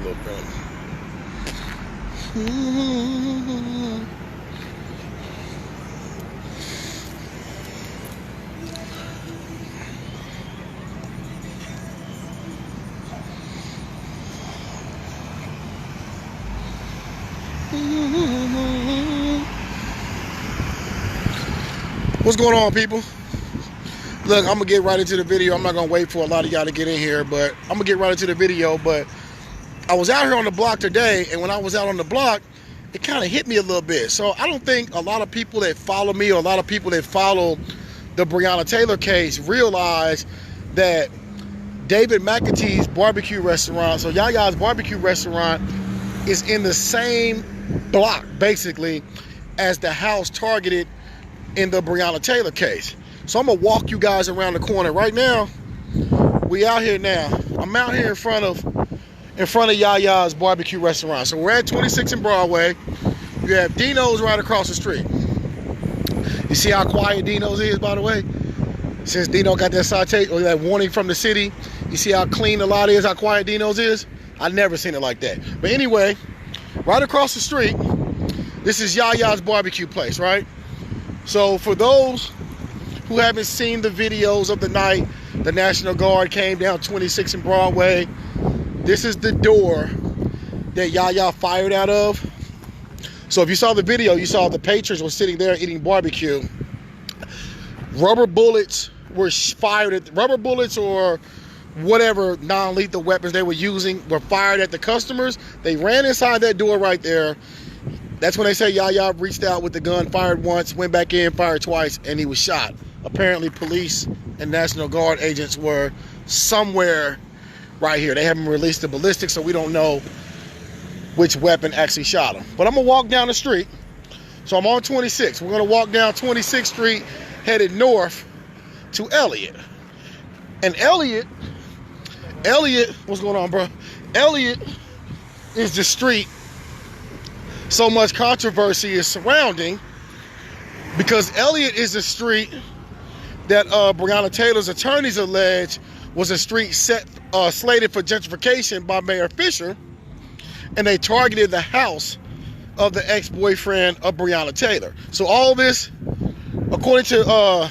little print. What's going on, people? Look, I'm gonna get right into the video. I'm not gonna wait for a lot of y'all to get in here, but I'm gonna get right into the video. But I was out here on the block today, and when I was out on the block, it kind of hit me a little bit. So I don't think a lot of people that follow me or a lot of people that follow the Breonna Taylor case realize that David McAtee's barbecue restaurant, so YAYA'S barbecue restaurant, is in the same block, basically, as the house targeted in the Breonna Taylor case. So I'm gonna walk you guys around the corner. Right now, we out here now. I'm out here in front of YAYA'S barbecue restaurant. So we're at 26 and Broadway. You have Dino's right across the street. You see how quiet Dino's is, by the way? Since Dino got that citation or that warning from the city, you see how clean the lot is, how quiet Dino's is? I've never seen it like that. But anyway, right across the street, this is YAYA'S barbecue place, right? So for those who haven't seen the videos of the night the National Guard came down 26 and Broadway, this is the door that YAYA fired out of. So if you saw the video, you saw the patrons were sitting there eating barbecue. Rubber bullets were fired at, rubber bullets or whatever non-lethal weapons they were using were fired at the customers. They ran inside that door right there. That's when they say YAYA reached out with the gun, fired once, went back in, fired twice, and he was shot. Apparently police and National Guard agents were somewhere right here. They haven't released the ballistics, so we don't know which weapon actually shot him. But I'm gonna walk down the street. So I'm on 26. We're gonna walk down 26th Street, headed north to Elliott. And Elliott, what's going on, bro? Elliott is the street so much controversy is surrounding, because Elliott is the street that Breonna Taylor's attorneys allege was a street slated for gentrification by Mayor Fisher, and they targeted the house of the ex-boyfriend of Breonna Taylor. So all this, according to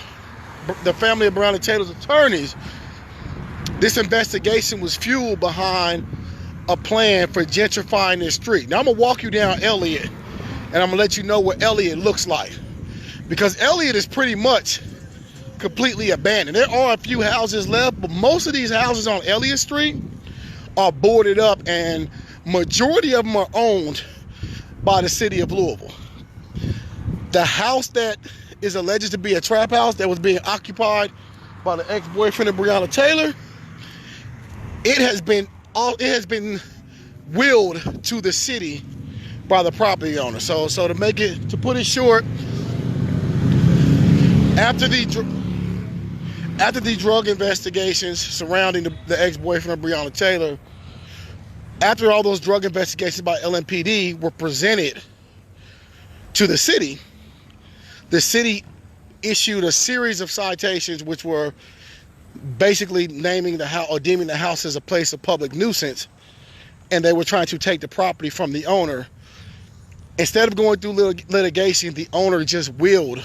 the family of Breonna Taylor's attorneys, this investigation was fueled behind a plan for gentrifying this street. Now I'm gonna walk you down Elliott, and I'm gonna let you know what Elliott looks like, because Elliott is pretty much completely abandoned. There are a few houses left, but most of these houses on Elliott Street are boarded up, and majority of them are owned by the city of Louisville. The house that is alleged to be a trap house that was being occupied by the ex-boyfriend of Breonna Taylor, it has been willed to the city by the property owner. So to put it short, after the drug investigations surrounding the ex-boyfriend of Breonna Taylor, after all those drug investigations by LMPD were presented to the city issued a series of citations which were basically naming the house or deeming the house as a place of public nuisance, and they were trying to take the property from the owner. Instead of going through litigation, the owner just willed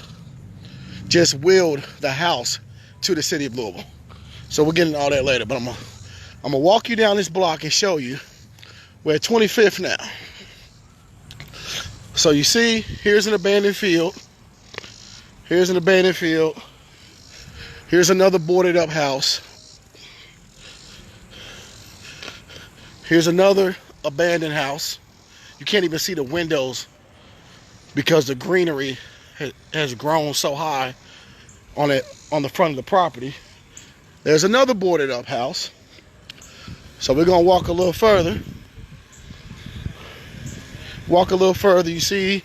the house to the city of Louisville. So we'll get into all that later, but I'm gonna walk you down this block and show you. We're at 25th now. So you see, here's an abandoned field. Here's an abandoned field. Here's another boarded up house. Here's another abandoned house. You can't even see the windows because the greenery has grown so high on the front of the property. There's another boarded up house. So we're gonna walk a little further. Walk a little further, you see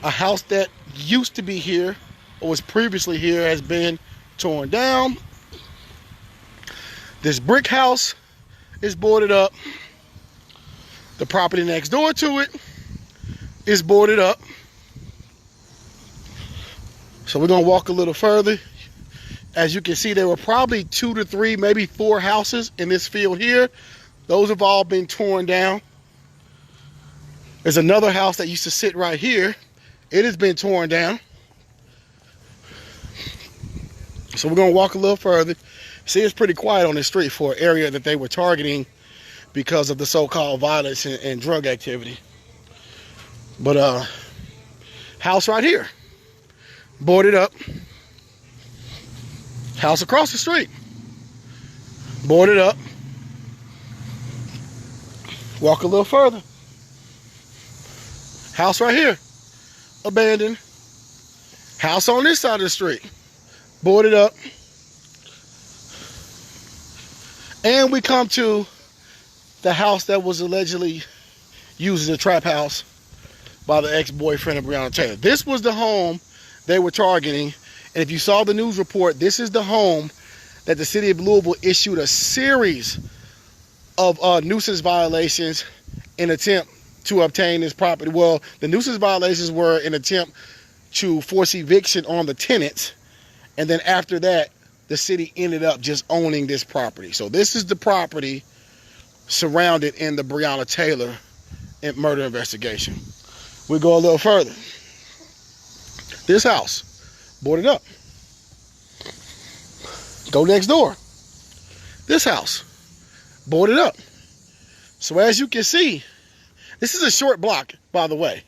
a house that used to be here or was previously here has been torn down. This brick house is boarded up. The property next door to it is boarded up. So we're gonna walk a little further. As you can see, there were probably 2 to 3, maybe 4 houses in this field here. Those have all been torn down. There's another house that used to sit right here. It has been torn down. So we're gonna walk a little further. See, it's pretty quiet on the street for an area that they were targeting because of the so-called violence and drug activity. But house right here, boarded up. House across the street, boarded up. Walk a little further. House right here, abandoned. House on this side of the street, boarded up. And we come to the house that was allegedly used as a trap house by the ex-boyfriend of Breonna Taylor. This was the home they were targeting. And if you saw the news report, this is the home that the city of Louisville issued a series of nuisance violations in attempt to obtain this property. Well, the nuisance violations were an attempt to force eviction on the tenants. And then after that, the city ended up just owning this property. So this is the property surrounded in the Breonna Taylor murder investigation. We go a little further. This house, boarded up. Go next door. This house, boarded up. So as you can see, this is a short block, by the way.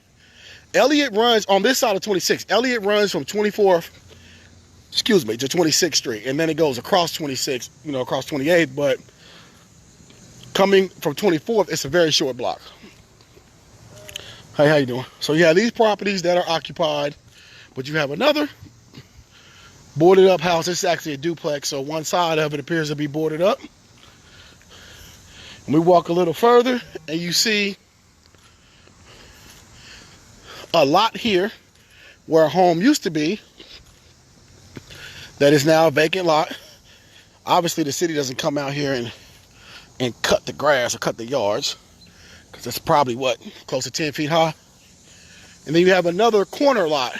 Elliott runs on this side of 26. Elliott runs from 24th, to 26th Street. And then it goes across 26, across 28th. But coming from 24th, it's a very short block. Hey, how you doing? So you have these properties that are occupied, but you have another boarded up house. This is actually a duplex, so one side of it appears to be boarded up. And we walk a little further, and you see a lot here where a home used to be that is now a vacant lot. Obviously, the city doesn't come out here and cut the grass or cut the yards, because it's probably, close to 10 feet high. And then you have another corner lot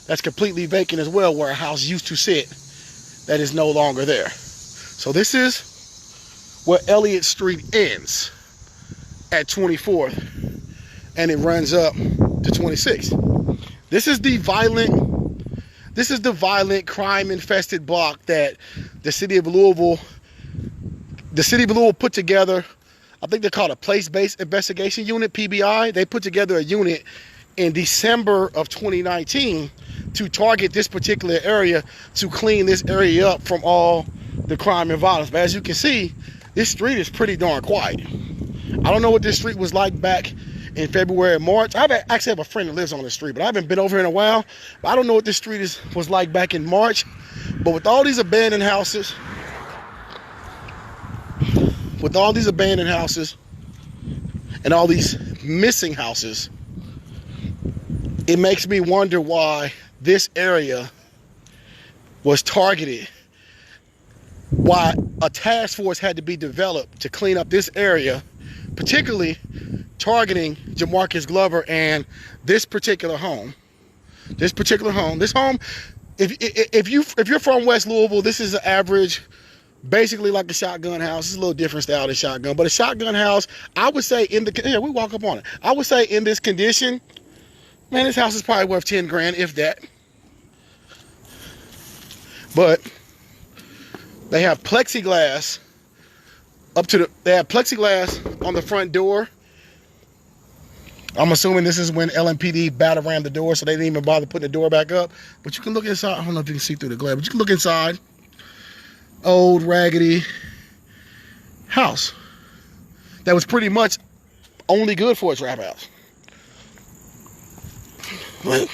that's completely vacant as well, where a house used to sit that is no longer there. So this is where Elliott Street ends at 24th, and it runs up to 26th. This is the violent, crime-infested block that the city of Louisville put together. I think they're called a place-based investigation unit, PBI. They put together a unit in December of 2019 to target this particular area, to clean this area up from all the crime and violence. But as you can see, this street is pretty darn quiet. I don't know what this street was like back in February and March. I actually have a friend that lives on the street, but I haven't been over here in a while. But I don't know what this street was like back in March. But with all these abandoned houses, and all these missing houses, it makes me wonder why this area was targeted, why a task force had to be developed to clean up this area, particularly targeting Jamarcus Glover and this particular home. This home, if you're from West Louisville, this is an average, basically like a shotgun house. It's a little different style than shotgun, but a shotgun house, I would say we walk up on it. I would say in this condition, man, this house is probably worth 10 grand, if that. But they have plexiglass on the front door. I'm assuming this is when LMPD battle rammed the door, so they didn't even bother putting the door back up. But you can look inside. I don't know if you can see through the glare, but you can look inside. Old, raggedy house that was pretty much only good for a trap house. But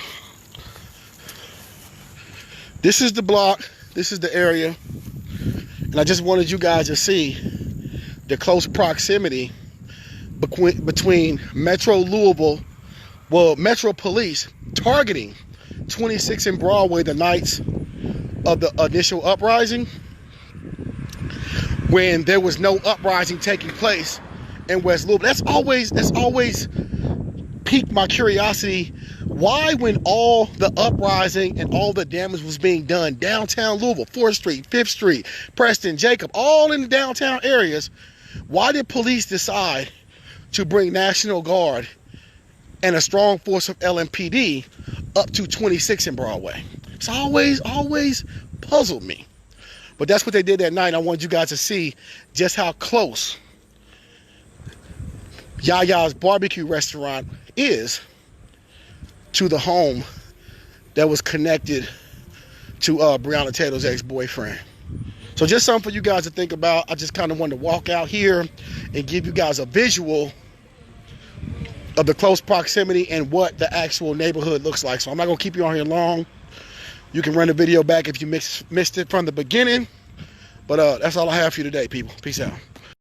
this is the block. This is the area. And I just wanted you guys to see the close proximity between Metro Louisville, Metro Police targeting 26 and Broadway the nights of the initial uprising, when there was no uprising taking place in West Louisville. That's always piqued my curiosity. Why, when all the uprising and all the damage was being done downtown Louisville, 4th Street, 5th Street, Preston, Jacob, all in the downtown areas, Why did police decide to bring National Guard and a strong force of LMPD up to 26 in Broadway? It's always puzzled me. But that's what they did that night. I wanted you guys to see just how close YAYA'S barbecue restaurant is to the home that was connected to Breonna Taylor's ex-boyfriend. So just something for you guys to think about. I just kind of wanted to walk out here and give you guys a visual of the close proximity and what the actual neighborhood looks like. So I'm not going to keep you on here long. You can run the video back if you missed it from the beginning. But that's all I have for you today, people. Peace out.